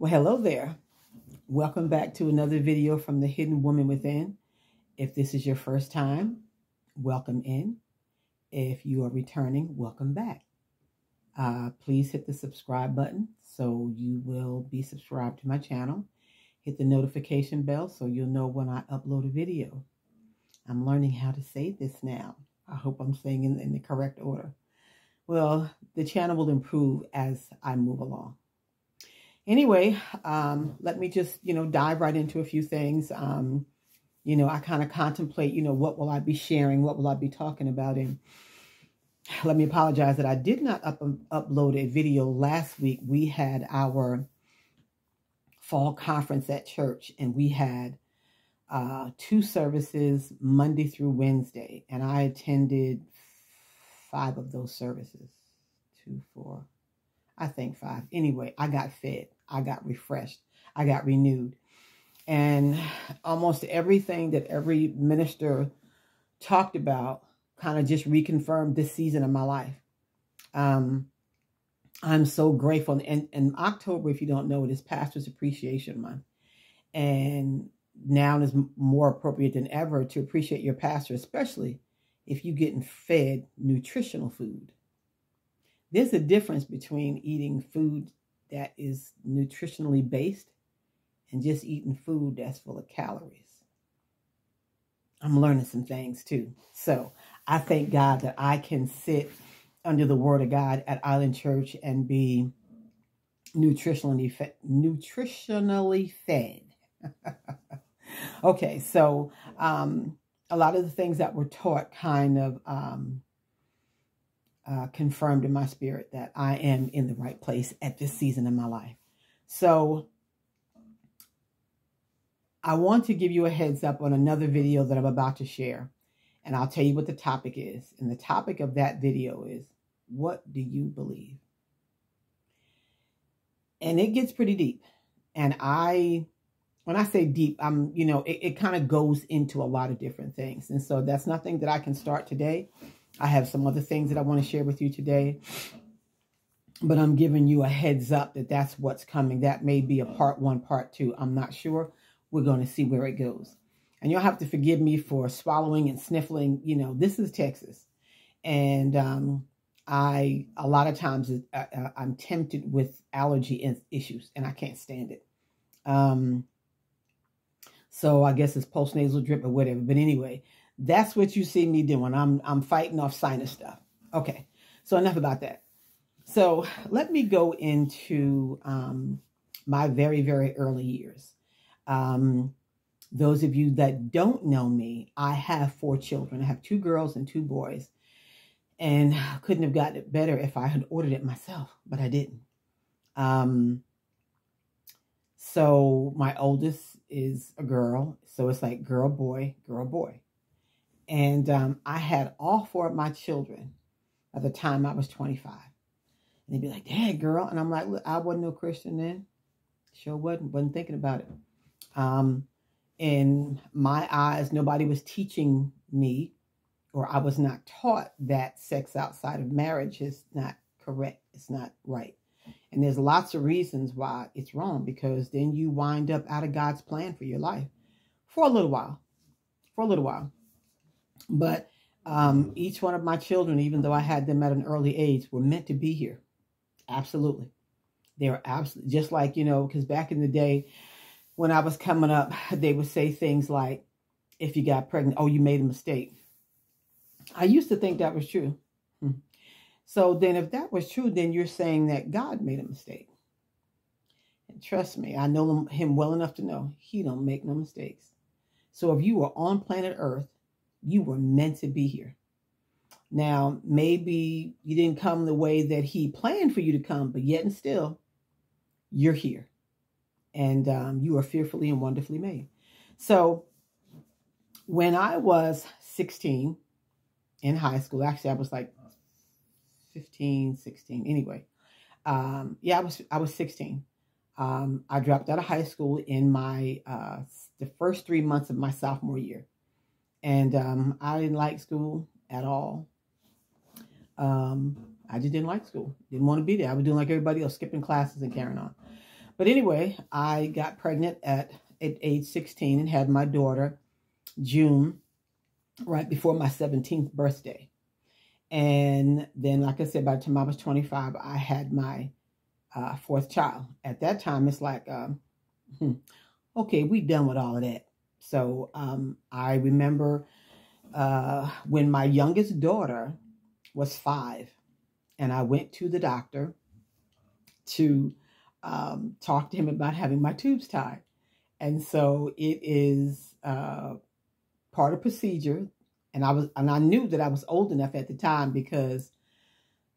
Well, hello there. Welcome back to another video from the Hidden Woman Within. If this is your first time, welcome in. If you are returning, welcome back. Please hit the subscribe button so you will be subscribed to my channel. Hit the notification bell so you'll know when I upload a video. I'm learning how to say this now. I hope I'm saying in the correct order. Well, the channel will improve as I move along. Anyway, let me just, dive right into a few things. I kind of contemplate, what will I be sharing? What will I be talking about? And let me apologize that I did not upload a video last week. We had our fall conference at church, and we had 2 services Monday through Wednesday, and I attended 5 of those services. 2, 4, I think 5. Anyway, I got fed. I got refreshed. I got renewed. And almost everything that every minister talked about kind of just reconfirmed this season of my life. I'm so grateful. And October, if you don't know it, is Pastor's Appreciation Month. And now is more appropriate than ever to appreciate your pastor, especially if you're getting fed nutritional food. There's a difference between eating food that is nutritionally based and just eating food that's full of calories. I'm learning some things too. So I thank God that I can sit under the Word of God at Island Church and be nutritionally fed. Okay, so a lot of the things that were taught kind of confirmed in my spirit that I am in the right place at this season of my life. So I want to give you a heads up on another video that I'm about to share. And I'll tell you what the topic is. And the topic of that video is, what do you believe? And it gets pretty deep. And when I say deep, it kind of goes into a lot of different things. And so that's nothing that I can start today. I have some other things that I want to share with you today, but I'm giving you a heads up that that's what's coming. That may be a part 1, part 2. I'm not sure. We're going to see where it goes. And you'll have to forgive me for swallowing and sniffling. This is Texas. And a lot of times I'm tempted with allergy issues and I can't stand it. So I guess it's postnasal drip or whatever. But anyway, that's what you see me doing. I'm fighting off sinus stuff. Okay, so enough about that. So let me go into my very, very early years. Those of you that don't know me, I have 4 children. I have 2 girls and 2 boys. And I couldn't have gotten it better if I had ordered it myself, but I didn't. So my oldest is a girl. So it's like girl, boy, girl, boy. And I had all 4 of my children by the time I was 25. And they'd be like, Dad, girl. And I'm like, look, I wasn't no Christian then. Sure wasn't thinking about it. In my eyes, nobody was teaching me, or I was not taught that sex outside of marriage is not correct. It's not right. And there's lots of reasons why it's wrong, because then you wind up out of God's plan for your life for a little while. But each one of my children, even though I had them at an early age, were meant to be here. Absolutely. They were absolutely, just like, because back in the day when I was coming up, they would say things like, if you got pregnant, oh, you made a mistake. I used to think that was true. So then if that was true, then you're saying that God made a mistake. And trust me, I know him well enough to know he don't make no mistakes. So if you were on planet Earth, you were meant to be here. Now, maybe you didn't come the way that he planned for you to come, but yet and still, you're here. And you are fearfully and wonderfully made. So when I was 16 in high school, actually I was like 15, 16. Anyway, I was 16. I dropped out of high school in my the first 3 months of my sophomore year. And I didn't like school at all. I just didn't like school. Didn't want to be there. I was doing like everybody else, skipping classes and carrying on. But anyway, I got pregnant at age 16 and had my daughter June, right before my 17th birthday. And then, like I said, by the time I was 25, I had my fourth child. At that time, it's like, okay, we done with all of that. So I remember when my youngest daughter was 5, and I went to the doctor to talk to him about having my tubes tied. And so it is part of procedure. And I knew that I was old enough at the time because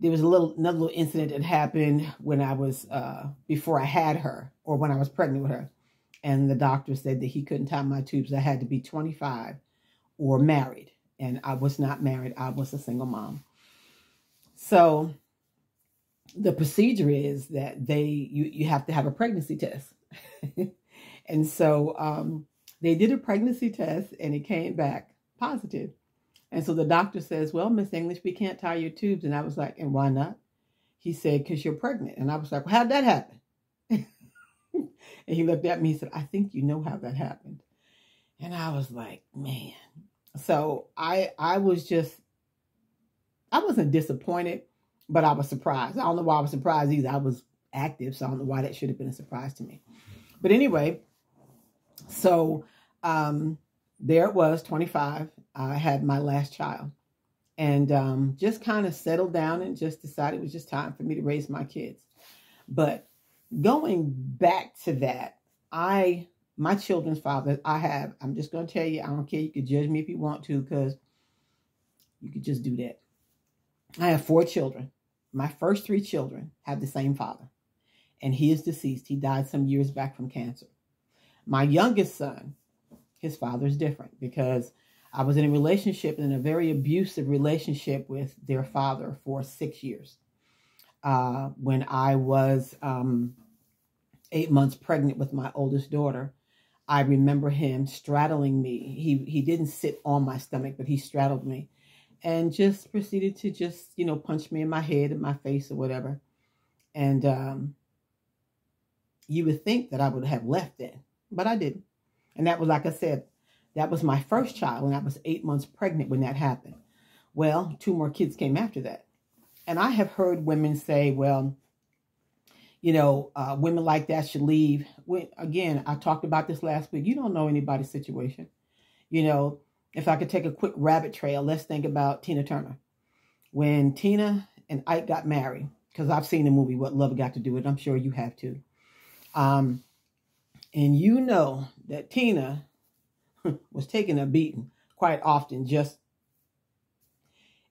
there was another little incident that happened when I was before I had her, or when I was pregnant with her. And the doctor said that he couldn't tie my tubes. I had to be 25 or married. And I was not married. I was a single mom. So the procedure is that you have to have a pregnancy test. And so they did a pregnancy test and it came back positive. And so the doctor says, well, Miss English, we can't tie your tubes. And I was like, and why not? He said, because you're pregnant. And I was like, well, how'd that happen? And he looked at me and said, I think you know how that happened. And I was like, man. So I wasn't disappointed, but I was surprised. I don't know why I was surprised either. I was active, so I don't know why that should have been a surprise to me. But anyway, so there it was, 25. I had my last child, and just kind of settled down and just decided it was just time for me to raise my kids. But going back to that, my children's father, I'm just going to tell you, I don't care. You could judge me if you want to, because you could just do that. I have 4 children. My first 3 children have the same father, and he is deceased. He died some years back from cancer. My youngest son, his father is different, because I was in a relationship, in a very abusive relationship with their father for 6 years. When I was 8 months pregnant with my oldest daughter, I remember him straddling me. He didn't sit on my stomach, but he straddled me and just proceeded to just, punch me in my head and my face or whatever. And you would think that I would have left then, but I didn't. And that was, like I said, that was my first child, and I was 8 months pregnant when that happened. Well, 2 more kids came after that. And I have heard women say, well, women like that should leave. Again, I talked about this last week. You don't know anybody's situation. If I could take a quick rabbit trail, let's think about Tina Turner. When Tina and Ike got married, because I've seen the movie What Love Got to Do with It. I'm sure you have too. And you know that Tina was taking a beating quite often. Just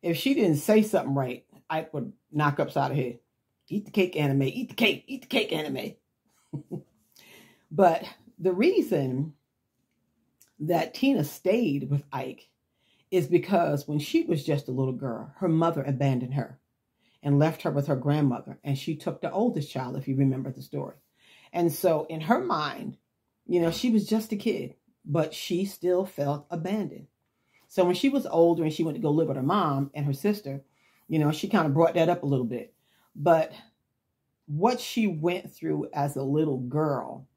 if she didn't say something right, Ike would knock upside her head. Eat the cake, anime. Eat the cake, anime. But the reason that Tina stayed with Ike is because when she was just a little girl, her mother abandoned her and left her with her grandmother. And she took the oldest child, if you remember the story. And so in her mind, she was just a kid, but she still felt abandoned. So when she was older and she went to go live with her mom and her sister, she kind of brought that up a little bit. But what she went through as a little girl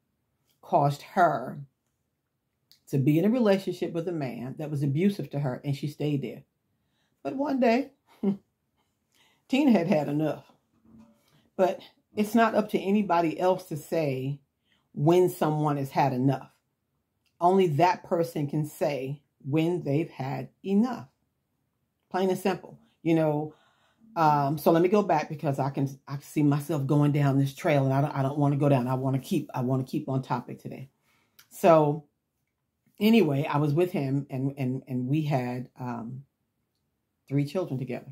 caused her to be in a relationship with a man that was abusive to her, and she stayed there. But one day, Tina had had enough. But it's not up to anybody else to say when someone has had enough. Only that person can say when they've had enough. Plain and simple. So let me go back, because I see myself going down this trail, and I don't want to go down. I want to keep on topic today. So anyway, I was with him, and we had 3 children together.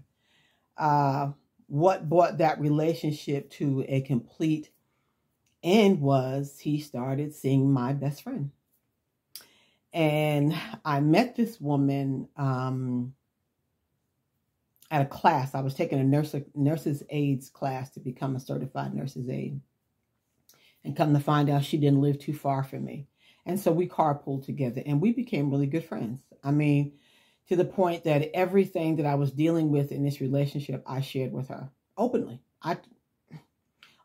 What brought that relationship to a complete end was he started seeing my best friend. And I met this woman at a class. I was taking a nurse's aides class to become a certified nurse's aide. And come to find out, she didn't live too far from me. And so we carpooled together, and we became really good friends. I mean, to the point that everything that I was dealing with in this relationship, I shared with her openly.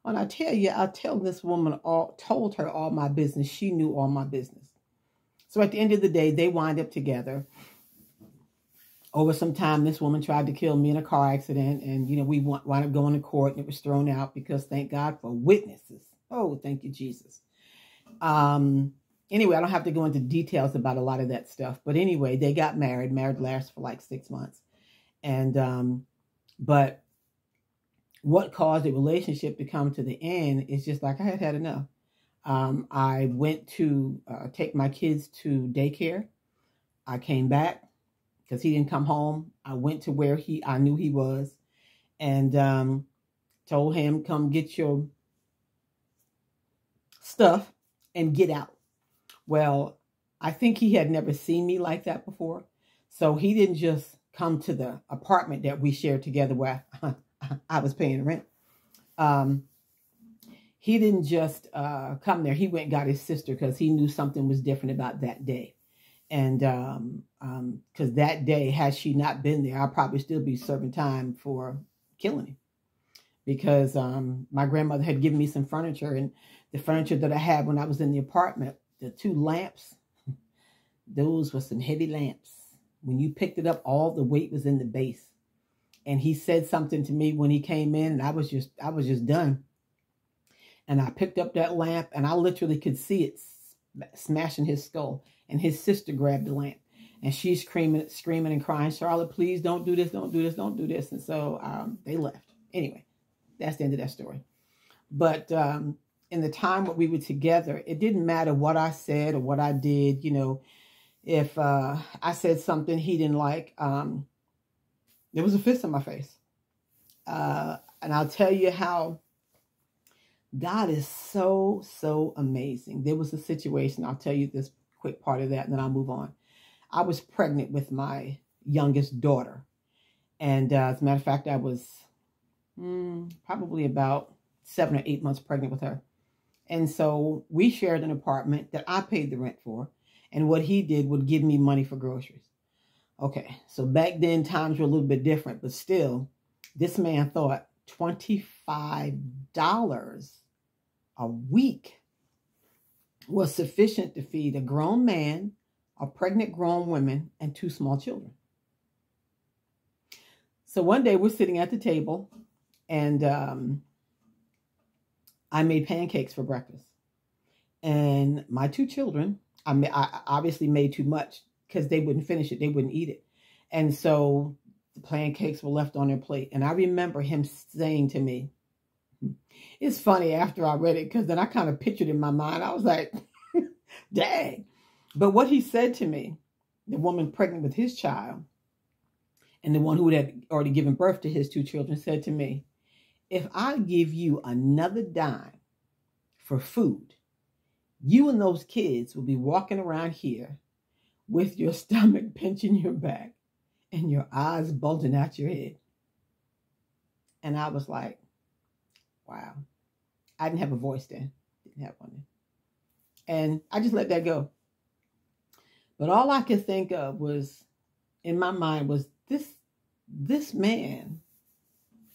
When I tell you, I tell this woman told her all my business. She knew all my business. So at the end of the day, they wind up together. Over some time, this woman tried to kill me in a car accident. And, we wound up going to court and it was thrown out because thank God for witnesses. Oh, thank you, Jesus. Anyway, I don't have to go into details about a lot of that stuff. But anyway, they got married. Marriage lasted for like 6 months. And, but what caused the relationship to come to the end is just like I had had enough. I went to take my kids to daycare. I came back because he didn't come home. I went to where I knew he was and told him, come get your stuff and get out. Well, I think he had never seen me like that before. So he didn't just come to the apartment that we shared together where I was paying rent. He didn't just come there. He went and got his sister because he knew something was different about that day. And because that day, had she not been there, I'd probably still be serving time for killing him. Because my grandmother had given me some furniture, and the furniture that I had when I was in the apartment, the 2 lamps, those were some heavy lamps. When you picked it up, all the weight was in the base. And he said something to me when he came in, and I was just done. And I picked up that lamp, and I literally could see it smashing his skull. And his sister grabbed the lamp, and she's screaming and crying, Charlotte, please don't do this, don't do this, don't do this. And so they left. Anyway, that's the end of that story. But in the time that we were together, it didn't matter what I said or what I did. If I said something he didn't like, there was a fist in my face. And I'll tell you how God is so, so amazing. There was a situation, I'll tell you this quick part of that, and then I'll move on. I was pregnant with my youngest daughter. And as a matter of fact, I was probably about 7 or 8 months pregnant with her. And so we shared an apartment that I paid the rent for. And what he did would give me money for groceries. Okay, so back then times were a little bit different, but still, this man thought $25 a week was sufficient to feed a grown man, a pregnant grown woman, and 2 small children. So one day we're sitting at the table, and I made pancakes for breakfast. And my 2 children, I obviously made too much because they wouldn't finish it. They wouldn't eat it. And so the pancakes were left on their plate. And I remember him saying to me, it's funny after I read it, because then I kind of pictured in my mind, I was like, dang. But what he said to me, the woman pregnant with his child, and the one who had already given birth to his 2 children, said to me, if I give you another dime for food, you and those kids will be walking around here with your stomach pinching your back and your eyes bulging out your head. And I was like, wow. I didn't have a voice then. Didn't have one then. And I just let that go. But all I could think of was, in my mind, was this man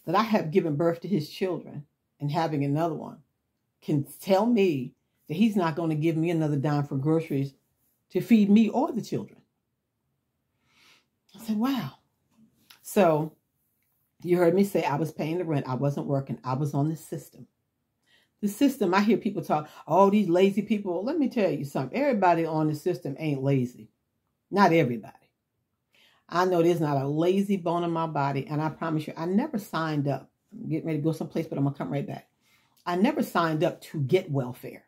that I have given birth to his children and having another one can tell me that he's not going to give me another dime for groceries to feed me or the children. I said, wow. So you heard me say I was paying the rent. I wasn't working. I was on the system. The system, I hear people talk, oh, these lazy people. Well, let me tell you something. Everybody on the system ain't lazy. Not everybody. I know there's not a lazy bone in my body. And I promise you, I never signed up. I'm getting ready to go someplace, but I'm going to come right back. I never signed up to get welfare.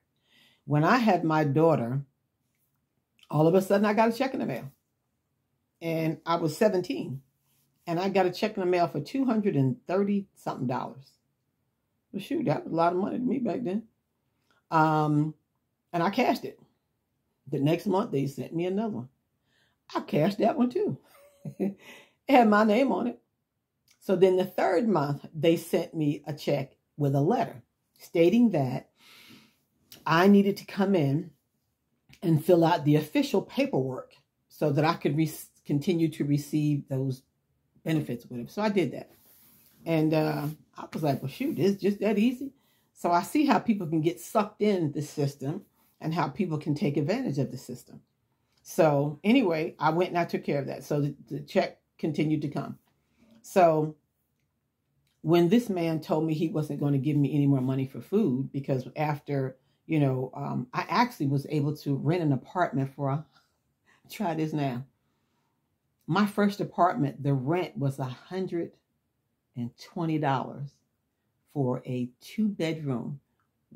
When I had my daughter, all of a sudden I got a check in the mail. And I was 17. And I got a check in the mail for $230-something. Well, shoot, that was a lot of money to me back then. And I cashed it. The next month, they sent me another one. I cashed that one too. It had my name on it. So then the third month, they sent me a check with a letter stating that I needed to come in and fill out the official paperwork so that I could continue to receive those benefits with them. So I did that. And I was like, well, shoot, it's just that easy. So I see how people can get sucked in the system and how people can take advantage of the system. So anyway, I went and I took care of that. So the check continued to come. So when this man told me he wasn't going to give me any more money for food, because after, I actually was able to rent an apartment for, try this now. My first apartment, the rent was $120 for a 2-bedroom,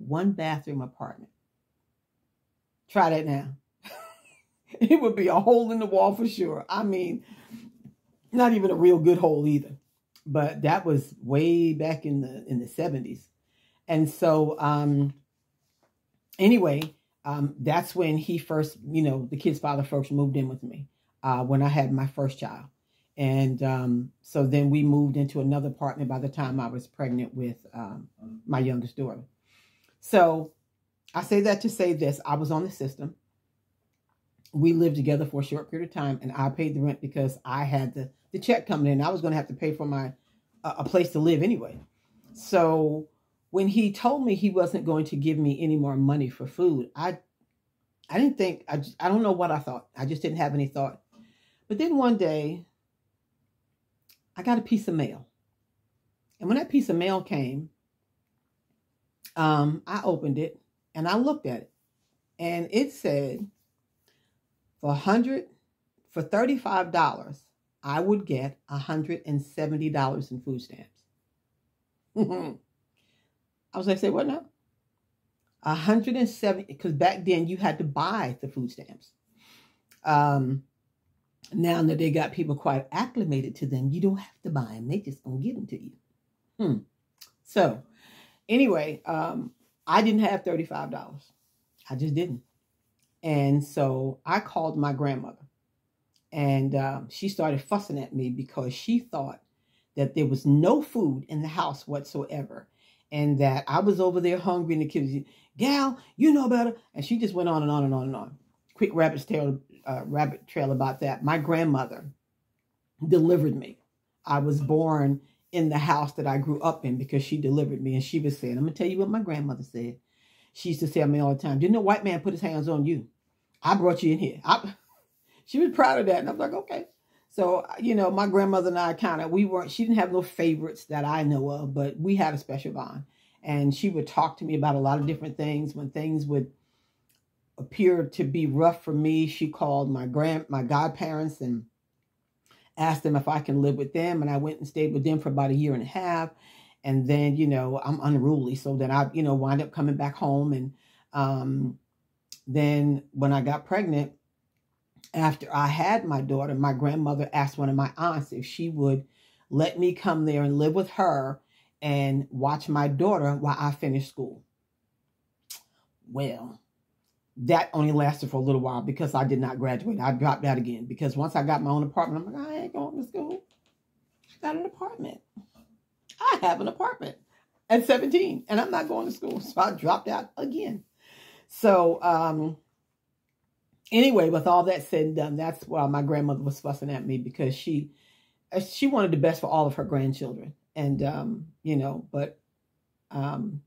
1-bathroom apartment. Try that now. It would be a hole in the wall for sure. I mean, not even a real good hole either. But that was way back in the 70s. And so anyway, that's when he first, the kid's father first moved in with me when I had my first child. And so then we moved into another apartment by the time I was pregnant with my youngest daughter. So I say that to say this. I was on the system. We lived together for a short period of time, and I paid the rent because I had the check coming in. I was going to have to pay for a place to live anyway. So when he told me he wasn't going to give me any more money for food, I didn't think, I don't know what I thought. I just didn't have any thought. But then one day, I got a piece of mail. And when that piece of mail came, I opened it and I looked at it. And it said, for $35, I would get $170 in food stamps. I was like, say what now? 170, because back then you had to buy the food stamps. Now that they got people quite acclimated to them, you don't have to buy them. They just gonna give them to you. So anyway, I didn't have $35. I just didn't. And so I called my grandmother, and she started fussing at me because she thought that there was no food in the house whatsoever, and that I was over there hungry, and the kids, gal, you know better. And she just went on and on and on and on. Quick rabbit trail about that. My grandmother delivered me. I was born in the house that I grew up in because she delivered me, and she was saying, I'm going to tell you what my grandmother said. She used to tell me all the time, didn't a white man put his hands on you? I brought you in here. She was proud of that. And I was like, okay. So, my grandmother and I she didn't have no favorites that I know of, but we had a special bond. And she would talk to me about a lot of different things. When things would appear to be rough for me, she called my godparents and asked them if I can live with them. And I went and stayed with them for about 1.5 years. And then, I'm unruly. So then I, wind up coming back home. And then when I got pregnant, after I had my daughter, my grandmother asked one of my aunts if she would let me come there and live with her and watch my daughter while I finished school. Well, that only lasted for a little while because I did not graduate. I dropped out again because once I got my own apartment, I'm like, I ain't going to school. I got an apartment. I have an apartment at 17 and I'm not going to school. So I dropped out again. So, anyway, with all that said and done, that's why my grandmother was fussing at me because she wanted the best for all of her grandchildren. And, but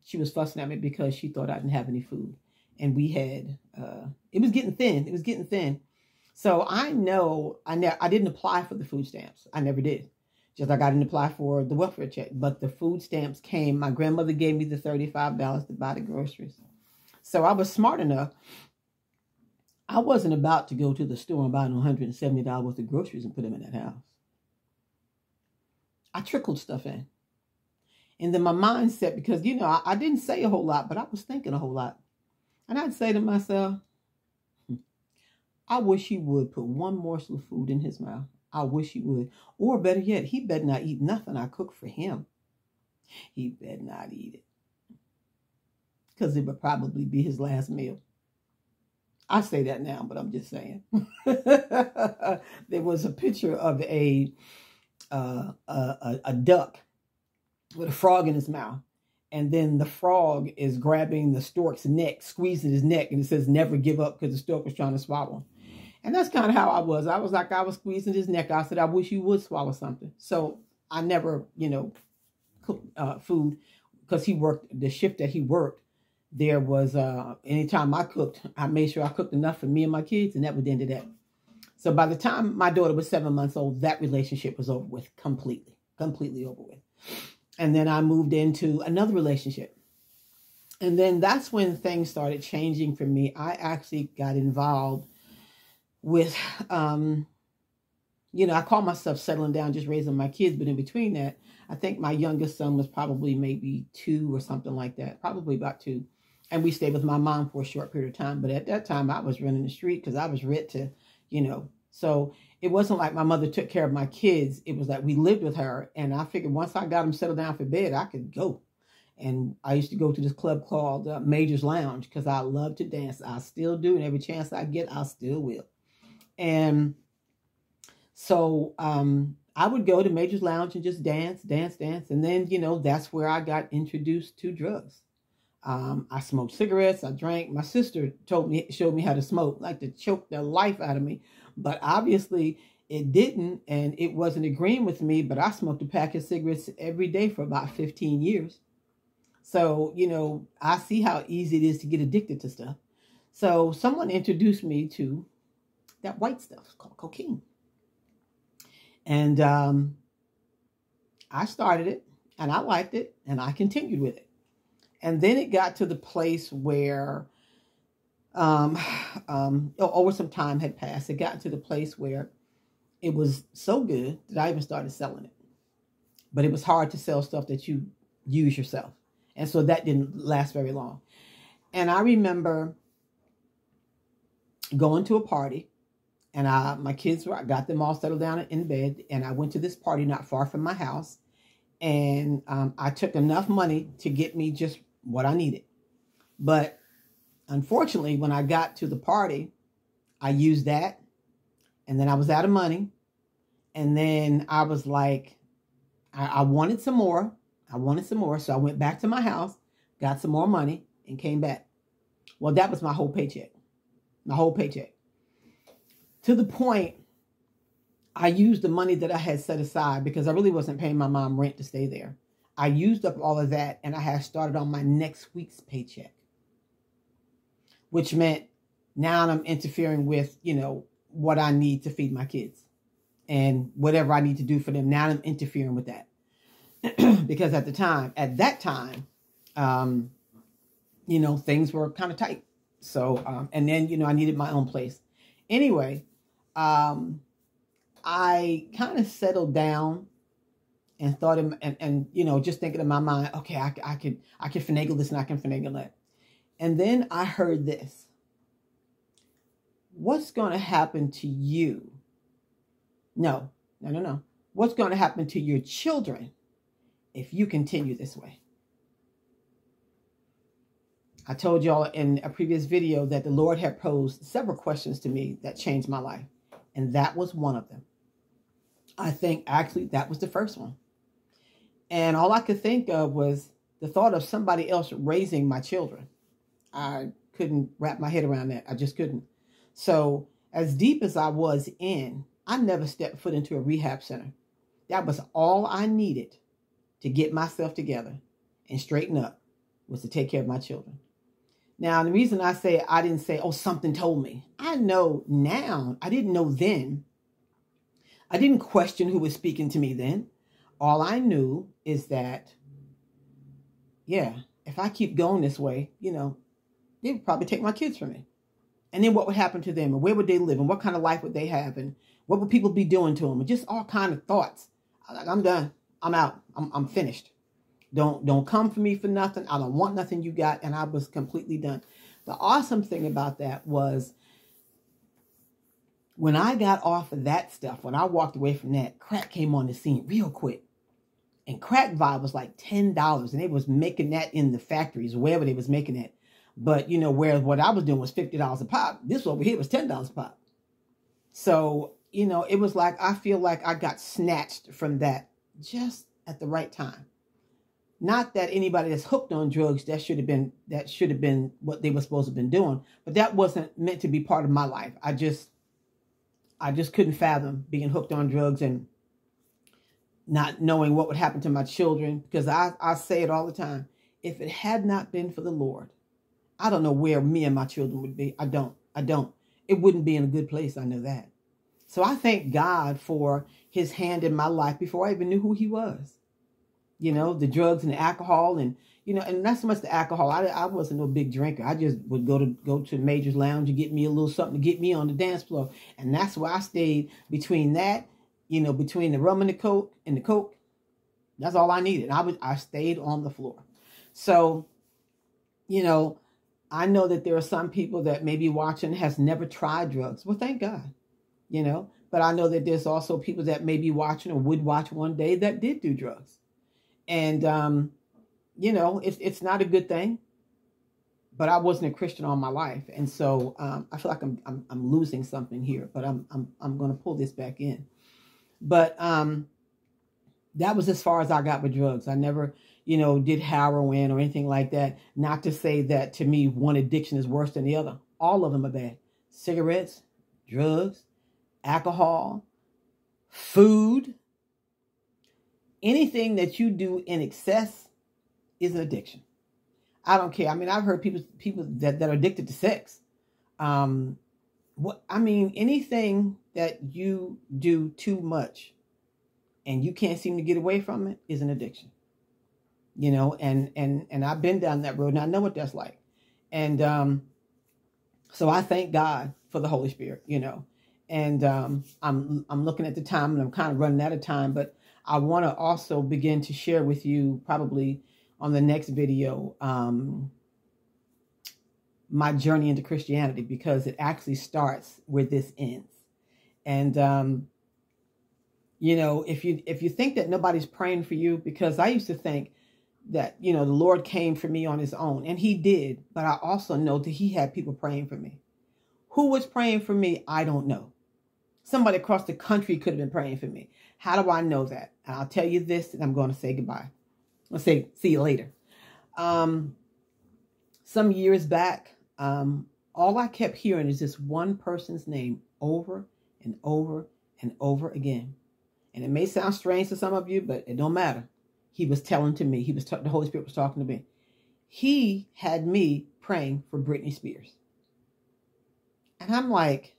she was fussing at me because she thought I didn't have any food. And we had, it was getting thin. It was getting thin. So I know I didn't apply for the food stamps. I never did. Just like I didn't apply for the welfare check. But the food stamps came. My grandmother gave me the $35 to buy the groceries. So I was smart enough. I wasn't about to go to the store and buy $170 worth of groceries and put them in that house. I trickled stuff in. And then my mindset, because, I didn't say a whole lot, but I was thinking a whole lot. And I'd say to myself, I wish he would put one morsel of food in his mouth. I wish he would. Or better yet, he better not eat nothing I cook for him. He better not eat it. Because it would probably be his last meal. I say that now, but I'm just saying. There was a picture of a duck with a frog in his mouth. And then the frog is grabbing the stork's neck, squeezing his neck. And it says, never give up, because the stork was trying to swallow him. And that's kind of how I was. I was squeezing his neck. I said, I wish you would swallow something. So I never, cooked food because he worked the shift that he worked, there was anytime I cooked, I made sure I cooked enough for me and my kids, and that was the end of that. So by the time my daughter was 7 months old, that relationship was over with completely over with. And then I moved into another relationship. And then that's when things started changing for me. I actually got involved with, I call myself settling down, just raising my kids. But in between that, I think my youngest son was probably maybe 2 or something like that, probably about 2. And we stayed with my mom for a short period of time. But at that time, I was running the street because I was ready to, So it wasn't like my mother took care of my kids. It was like we lived with her. And I figured once I got them settled down for bed, I could go. And I used to go to this club called Major's Lounge because I love to dance. I still do. And every chance I get, I still will. And so I would go to Major's Lounge and just dance. And then, that's where I got introduced to drugs. I smoked cigarettes. I drank. My sister showed me how to smoke, like to choke the life out of me. But obviously it didn't, and it wasn't agreeing with me. But I smoked a pack of cigarettes every day for about 15 years. So, I see how easy it is to get addicted to stuff. So someone introduced me to that white stuff called cocaine. And I started it, and I liked it, and I continued with it. And then it got to the place where, over some time had passed, it got to the place where it was so good that I even started selling it. But it was hard to sell stuff that you use yourself. And so that didn't last very long. And I remember going to a party, and my kids I got them all settled down in bed, and I went to this party not far from my house, and I took enough money to get me just what I needed. But unfortunately, when I got to the party, I used that, and then I was out of money, and then I was like, I wanted some more. So I went back to my house, got some more money, and came back. Well, that was my whole paycheck. To the point, I used the money that I had set aside because I really wasn't paying my mom rent to stay there. I used up all of that, and I had started on my next week's paycheck, which meant now I'm interfering with, what I need to feed my kids and whatever I need to do for them. Now I'm interfering with that. Because at that time, things were kind of tight. So, and then, I needed my own place. Anyway, I kind of settled down and thought, just thinking in my mind, okay, I can finagle this and I can finagle that. And then I heard this. What's going to happen to you? No. What's going to happen to your children if you continue this way? I told y'all in a previous video that the Lord had posed several questions to me that changed my life. And that was one of them. I think actually that was the first one. And all I could think of was the thought of somebody else raising my children. I couldn't wrap my head around that. I just couldn't. So as deep as I was in, I never stepped foot into a rehab center. That was all I needed to get myself together and straighten up, was to take care of my children. Now, the reason I say I didn't say, oh, something told me. I know now. I didn't know then. I didn't question who was speaking to me then. All I knew is that, if I keep going this way, they would probably take my kids from me. And then what would happen to them? And where would they live? And what kind of life would they have? And what would people be doing to them? And just all kind of thoughts. I'm done. I'm out. I'm finished. Don't come for me for nothing. I don't want nothing you got. And I was completely done. The awesome thing about that was when I got off of that stuff, when I walked away from that, crack came on the scene real quick. And crack vibe was like $10. And they was making that in the factories, wherever they was making it. But, whereas what I was doing was $50 a pop. This over here was $10 a pop. So, it was like, I feel like I got snatched from that just at the right time. Not that anybody that's hooked on drugs, that should have been what they were supposed to have been doing. But that wasn't meant to be part of my life. I just couldn't fathom being hooked on drugs and not knowing what would happen to my children. Because I say it all the time. if it had not been for the Lord, I don't know where me and my children would be. I don't. It wouldn't be in a good place. I know that. So I thank God for his hand in my life before I even knew who he was. You know, the drugs and the alcohol, and, you know, and not so much the alcohol. I wasn't no big drinker. I just would go to Major's Lounge and get me a little something to get me on the dance floor. And that's why I stayed between that, you know, between the rum and the coke. That's all I needed. I stayed on the floor. So, you know, I know that there are some people that may be watching has never tried drugs. Well, thank God, you know. But I know that there's also people that may be watching or would watch one day that did do drugs. And, you know, it's not a good thing. But I wasn't a Christian all my life. And so I feel like I'm losing something here. But I'm going to pull this back in. But that was as far as I got with drugs. I never, you know, did heroin or anything like that. Not to say that to me, one addiction is worse than the other. All of them are bad. Cigarettes, drugs, alcohol, food. Anything that you do in excess is an addiction. I don't care. I mean, I've heard people that are addicted to sex. Anything that you do too much and you can't seem to get away from it is an addiction. You know, and I've been down that road and I know what that's like. And so I thank God for the Holy Spirit, you know. And I'm looking at the time and I'm kind of running out of time, but I want to also begin to share with you probably on the next video my journey into Christianity, because it actually starts where this ends. And you know, if you think that nobody's praying for you, because I used to think that, you know, the Lord came for me on his own, and he did, but I also know that he had people praying for me. Who was praying for me? I don't know. Somebody across the country could have been praying for me. How do I know that? And I'll tell you this, and I'm going to say goodbye. I'll say see you later. Some years back, all I kept hearing is this one person's name over and over and over again. And it may sound strange to some of you, but it don't matter. He was telling to me. The Holy Spirit was talking to me. He had me praying for Britney Spears. And I'm like,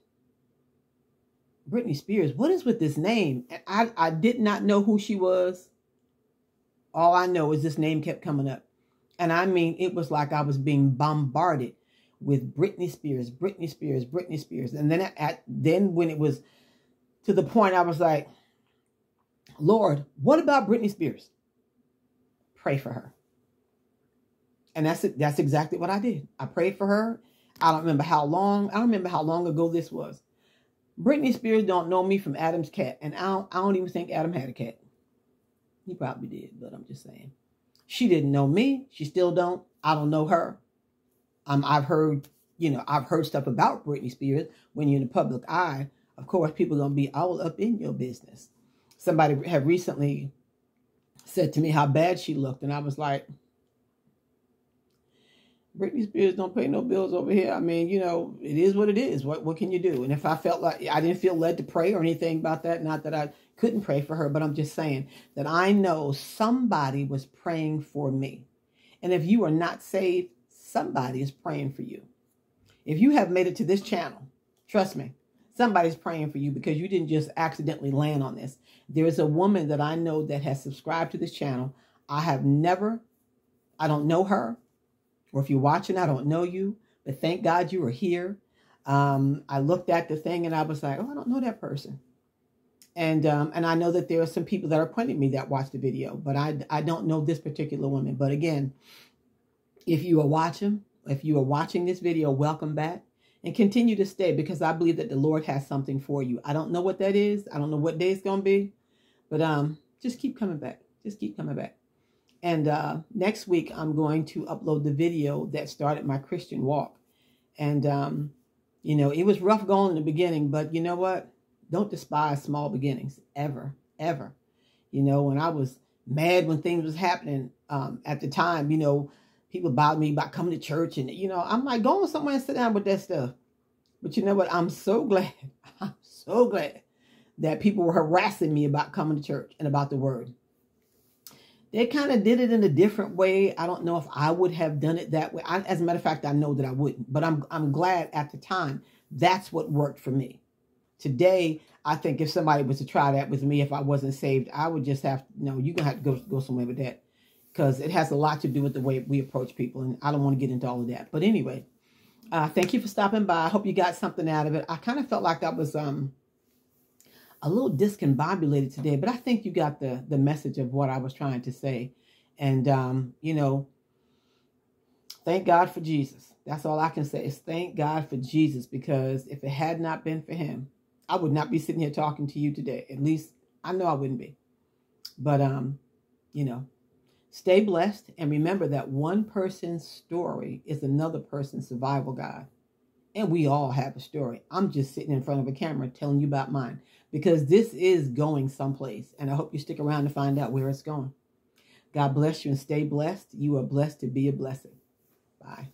Britney Spears, what is with this name? And I did not know who she was. All I know is this name kept coming up. And I mean, it was like I was being bombarded with Britney Spears, Britney Spears, Britney Spears. And then when it was to the point I was like, Lord, what about Britney Spears? Pray for her. And that's exactly what I did. I prayed for her. I don't remember how long ago this was. Britney Spears don't know me from Adam's cat. And I don't even think Adam had a cat. He probably did, but I'm just saying. She didn't know me. She still don't. I don't know her. I've heard stuff about Britney Spears. When you're in the public eye, of course, people are going to be all up in your business. Somebody had recently said to me how bad she looked. And I was like, Britney Spears don't pay no bills over here. I mean, you know, it is what it is. What can you do? And if I felt like I didn't feel led to pray or anything about that, not that I couldn't pray for her, but I'm just saying that I know somebody was praying for me. And if you are not saved, somebody is praying for you. If you have made it to this channel, trust me, somebody's praying for you, because you didn't just accidentally land on this. There is a woman that I know that has subscribed to this channel. I don't know her. Or if you're watching, I don't know you, but thank God you are here. I looked at the thing and I was like, oh, I don't know that person. And I know that there are some people that are pointing me that watch the video, but I don't know this particular woman. But again, if you are watching this video, welcome back and continue to stay, because I believe that the Lord has something for you. I don't know what that is. I don't know what day it's going to be, but just keep coming back. Just keep coming back. And next week, I'm going to upload the video that started my Christian walk. And, you know, it was rough going in the beginning, but you know what? Don't despise small beginnings, ever, ever. You know, when I was mad when things was happening at the time, you know, people bothered me about coming to church. And, you know, I'm like, go somewhere and sit down with that stuff. But you know what? I'm so glad that people were harassing me about coming to church and about the word. They kind of did it in a different way. I don't know if I would have done it that way. As a matter of fact, I know that I wouldn't. But I'm glad at the time that's what worked for me. Today, I think if somebody was to try that with me, if I wasn't saved, I would just have, you're going to have to go somewhere with that. Because it has a lot to do with the way we approach people. And I don't want to get into all of that. But anyway, thank you for stopping by. I hope you got something out of it. I kind of felt like I was a little discombobulated today. But I think you got the message of what I was trying to say. And, thank God for Jesus. That's all I can say is thank God for Jesus. Because if it had not been for him, I would not be sitting here talking to you today. At least I know I wouldn't be. But, stay blessed. And remember that one person's story is another person's survival guide. And we all have a story. I'm just sitting in front of a camera telling you about mine. Because this is going someplace. And I hope you stick around to find out where it's going. God bless you and stay blessed. You are blessed to be a blessing. Bye.